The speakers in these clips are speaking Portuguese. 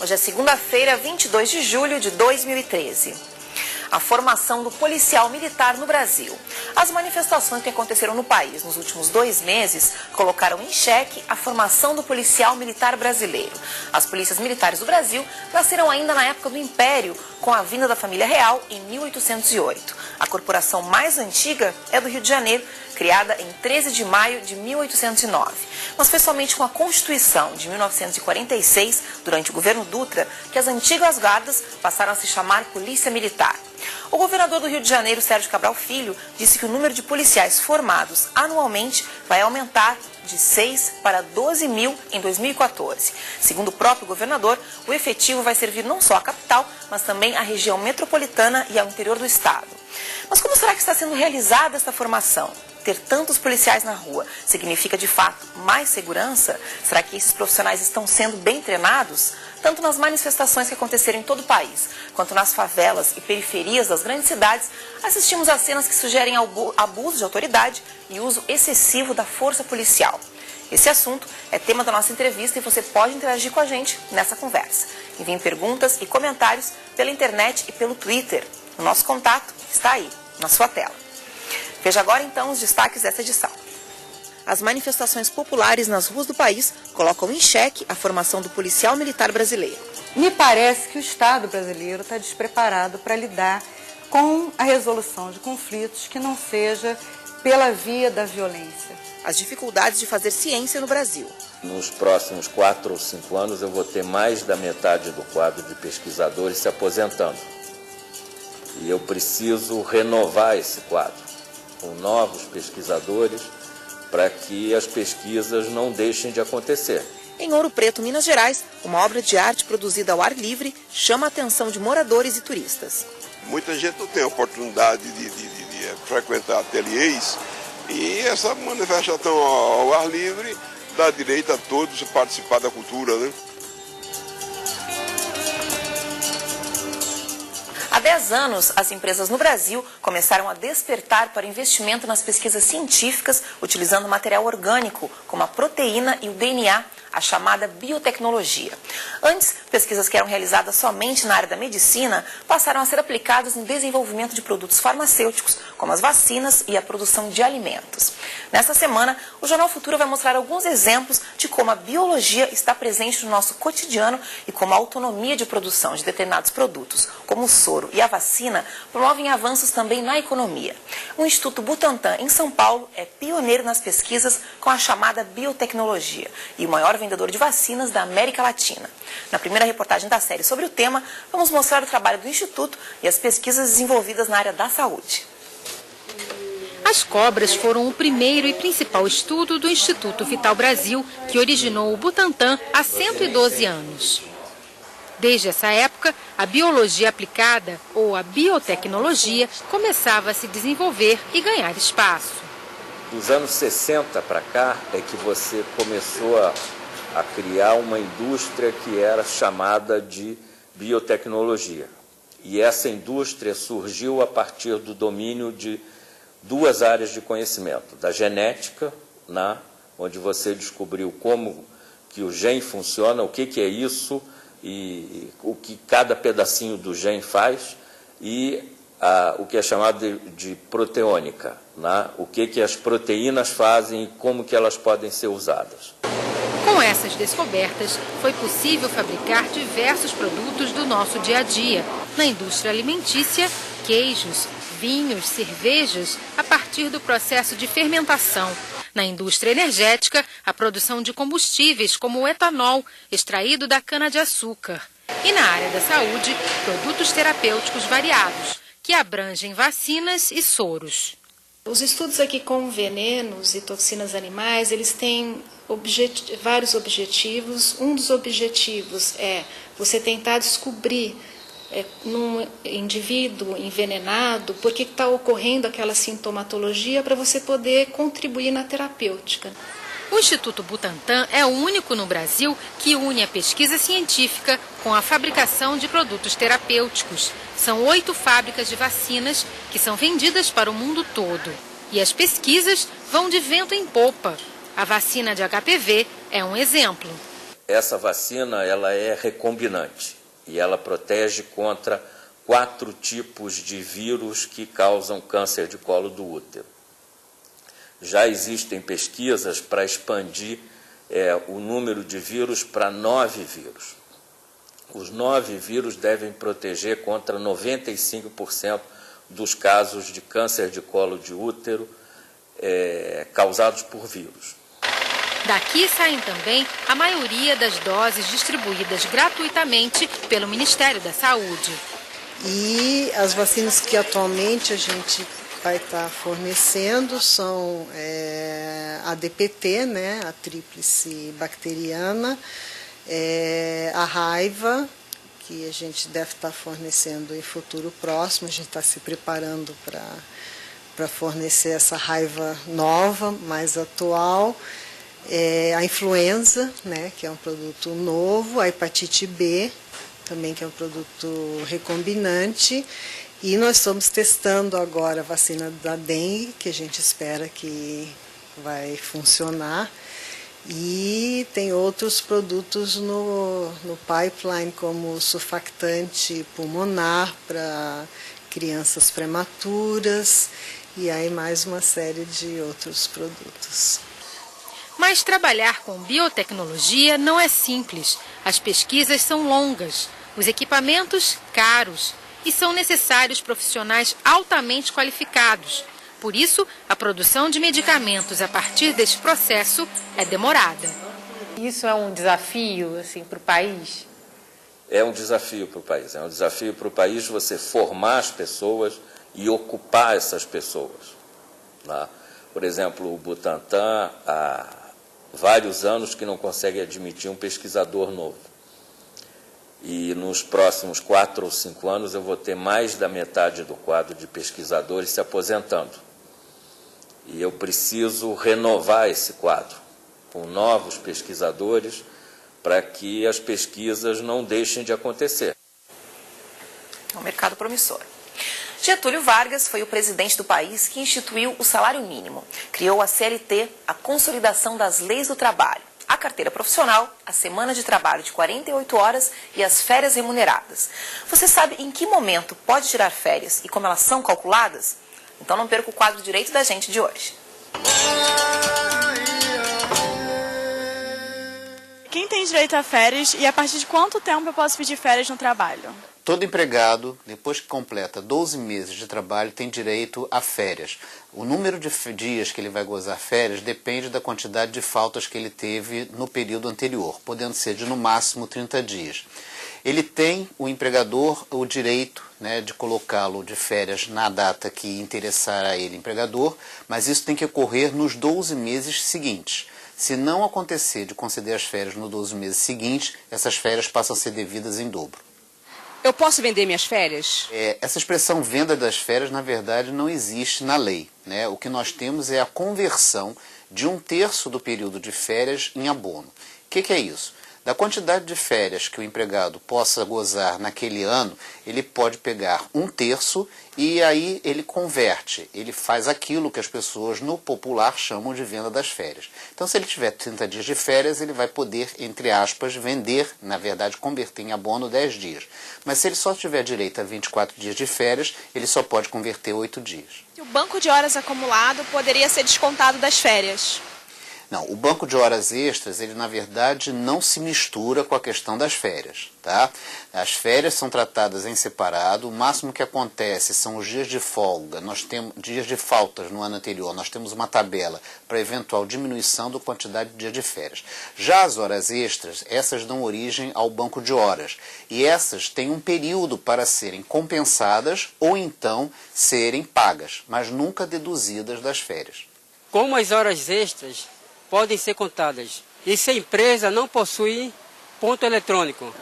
Hoje é segunda-feira, 22 de julho de 2013. A formação do policial militar no Brasil. As manifestações que aconteceram no país nos últimos 2 meses colocaram em xeque a formação do policial militar brasileiro. As polícias militares do Brasil nasceram ainda na época do Império, com a vinda da família real em 1808. A corporação mais antiga é do Rio de Janeiro, criada em 13 de maio de 1809. Mas foi somente com a Constituição de 1946, durante o governo Dutra, que as antigas guardas passaram a se chamar Polícia Militar. O governador do Rio de Janeiro, Sérgio Cabral Filho, disse que o número de policiais formados anualmente vai aumentar de 6 para 12 mil em 2014. Segundo o próprio governador, o efetivo vai servir não só à capital, mas também à região metropolitana e ao interior do estado. Mas como será que está sendo realizada essa formação? Ter tantos policiais na rua significa, de fato, mais segurança? Será que esses profissionais estão sendo bem treinados? Tanto nas manifestações que aconteceram em todo o país, quanto nas favelas e periferias das grandes cidades, assistimos a cenas que sugerem abuso de autoridade e uso excessivo da força policial. Esse assunto é tema da nossa entrevista e você pode interagir com a gente nessa conversa. Enviem perguntas e comentários pela internet e pelo Twitter. O nosso contato está aí, na sua tela. Veja agora, então, os destaques dessa edição. As manifestações populares nas ruas do país colocam em xeque a formação do policial militar brasileiro. Me parece que o Estado brasileiro está despreparado para lidar com a resolução de conflitos que não seja pela via da violência. As dificuldades de fazer ciência no Brasil. Nos próximos 4 ou 5 anos eu vou ter mais da metade do quadro de pesquisadores se aposentando. E eu preciso renovar esse quadro com novos pesquisadores para que as pesquisas não deixem de acontecer. Em Ouro Preto, Minas Gerais, uma obra de arte produzida ao ar livre chama a atenção de moradores e turistas. Muita gente não tem a oportunidade de frequentar ateliês e essa manifestação ao ar livre dá direito a todos participar da cultura, né? Há 10 anos, as empresas no Brasil começaram a despertar para investimento nas pesquisas científicas utilizando material orgânico, como a proteína e o DNA, a chamada biotecnologia. Antes, pesquisas que eram realizadas somente na área da medicina passaram a ser aplicadas no desenvolvimento de produtos farmacêuticos, como as vacinas e a produção de alimentos. Nesta semana, o Jornal Futuro vai mostrar alguns exemplos de como a biologia está presente no nosso cotidiano e como a autonomia de produção de determinados produtos, como o soro e a vacina, promovem avanços também na economia. O Instituto Butantan, em São Paulo, é pioneiro nas pesquisas com a chamada biotecnologia e o maior vendedor de vacinas da América Latina. Na primeira reportagem da série sobre o tema, vamos mostrar o trabalho do Instituto e as pesquisas desenvolvidas na área da saúde. As cobras foram o primeiro e principal estudo do Instituto Vital Brasil, que originou o Butantan há 112 anos. Desde essa época, a biologia aplicada, ou a biotecnologia, começava a se desenvolver e ganhar espaço. Dos anos 60 para cá é que você começou a criar uma indústria que era chamada de biotecnologia. E essa indústria surgiu a partir do domínio de 2 áreas de conhecimento. Da genética, onde você descobriu como que o gene funciona, o que é isso e o que cada pedacinho do gene faz, e o que é chamado de proteônica, o que as proteínas fazem e como que elas podem ser usadas. Com essas descobertas, foi possível fabricar diversos produtos do nosso dia a dia. Na indústria alimentícia, queijos, vinhos, cervejas, a partir do processo de fermentação. Na indústria energética, a produção de combustíveis como o etanol, extraído da cana-de-açúcar. E na área da saúde, produtos terapêuticos variados, que abrangem vacinas e soros. Os estudos aqui com venenos e toxinas animais, eles têm vários objetivos. Um dos objetivos é você tentar descobrir num indivíduo envenenado por que está ocorrendo aquela sintomatologia para você poder contribuir na terapêutica. O Instituto Butantan é o único no Brasil que une a pesquisa científica com a fabricação de produtos terapêuticos. São 8 fábricas de vacinas que são vendidas para o mundo todo. E as pesquisas vão de vento em popa. A vacina de HPV é um exemplo. essa vacina ela é recombinante e ela protege contra 4 tipos de vírus que causam câncer de colo do útero. Já existem pesquisas para expandir o número de vírus para 9 vírus. Os 9 vírus devem proteger contra 95% dos casos de câncer de colo de útero causados por vírus. Daqui saem também a maioria das doses distribuídas gratuitamente pelo Ministério da Saúde. E as vacinas que atualmente a gente vai estar fornecendo são a DPT, né, a tríplice bacteriana, a raiva, que a gente deve estar fornecendo em futuro próximo, a gente está se preparando para fornecer essa raiva nova, mais atual, a influenza, né, que é um produto novo, a hepatite B, também que é um produto recombinante, e nós estamos testando agora a vacina da dengue, que a gente espera que vai funcionar, e tem outros produtos no pipeline, como o surfactante pulmonar para crianças prematuras, e aí mais uma série de outros produtos. Mas trabalhar com biotecnologia não é simples. As pesquisas são longas, os equipamentos caros e são necessários profissionais altamente qualificados. Por isso, a produção de medicamentos a partir deste processo é demorada. Isso é um desafio assim, para o país? É um desafio para o país. É um desafio para o país você formar as pessoas e ocupar essas pessoas. Tá? Por exemplo, o Butantan há vários anos que não consegue admitir um pesquisador novo. E nos próximos 4 ou 5 anos eu vou ter mais da metade do quadro de pesquisadores se aposentando. E eu preciso renovar esse quadro com novos pesquisadores para que as pesquisas não deixem de acontecer. É um mercado promissor. Getúlio Vargas foi o presidente do país que instituiu o salário mínimo, criou a CLT, a consolidação das leis do trabalho, a carteira profissional, a semana de trabalho de 48 horas e as férias remuneradas. Você sabe em que momento pode tirar férias e como elas são calculadas? Então não perca o quadro Direito da Gente de hoje. Quem tem direito a férias e a partir de quanto tempo eu posso pedir férias no trabalho? Todo empregado, depois que completa 12 meses de trabalho, tem direito a férias. O número de dias que ele vai gozar férias depende da quantidade de faltas que ele teve no período anterior, podendo ser de no máximo 30 dias. Ele tem, o empregador, o direito, né, de colocá-lo de férias na data que interessar a ele, empregador, mas isso tem que ocorrer nos 12 meses seguintes. Se não acontecer de conceder as férias nos 12 meses seguintes, essas férias passam a ser devidas em dobro. Eu posso vender minhas férias? Essa expressão venda das férias, na verdade, não existe na lei, né? O que nós temos é a conversão de 1/3 do período de férias em abono. O que é isso? Da quantidade de férias que o empregado possa gozar naquele ano, ele pode pegar 1/3 e aí ele converte, ele faz aquilo que as pessoas no popular chamam de venda das férias. Então, se ele tiver 30 dias de férias, ele vai poder, entre aspas, vender, na verdade, converter em abono 10 dias. Mas se ele só tiver direito a 24 dias de férias, ele só pode converter 8 dias. O banco de horas acumulado poderia ser descontado das férias? Não, o banco de horas extras, ele na verdade não se mistura com a questão das férias, tá? As férias são tratadas em separado, o máximo que acontece são os dias de folga, nós temos dias de faltas no ano anterior, nós temos uma tabela para eventual diminuição da quantidade de dias de férias. Já as horas extras, essas dão origem ao banco de horas, e essas têm um período para serem compensadas ou então serem pagas, mas nunca deduzidas das férias. Como as horas extras podem ser contadas e se a empresa não possui ponto eletrônico?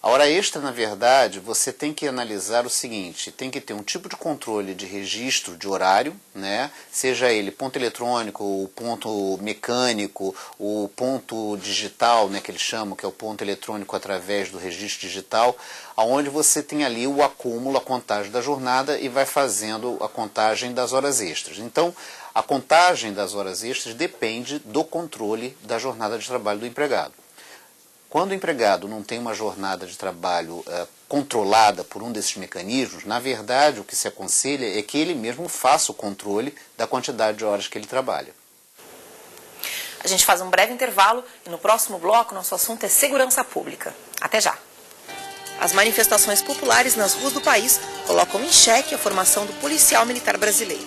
A hora extra, na verdade, você tem que analisar o seguinte, tem que ter um tipo de controle de registro de horário, né? Seja ele ponto eletrônico, o ponto mecânico, o ponto digital, né, que eles chamam, que é o ponto eletrônico através do registro digital, onde você tem ali o acúmulo, a contagem da jornada e vai fazendo a contagem das horas extras. Então, a contagem das horas extras depende do controle da jornada de trabalho do empregado. Quando o empregado não tem uma jornada de trabalho controlada por um desses mecanismos, na verdade o que se aconselha é que ele mesmo faça o controle da quantidade de horas que ele trabalha. A gente faz um breve intervalo e no próximo bloco nosso assunto é segurança pública. Até já! As manifestações populares nas ruas do país colocam em xeque a formação do policial militar brasileiro.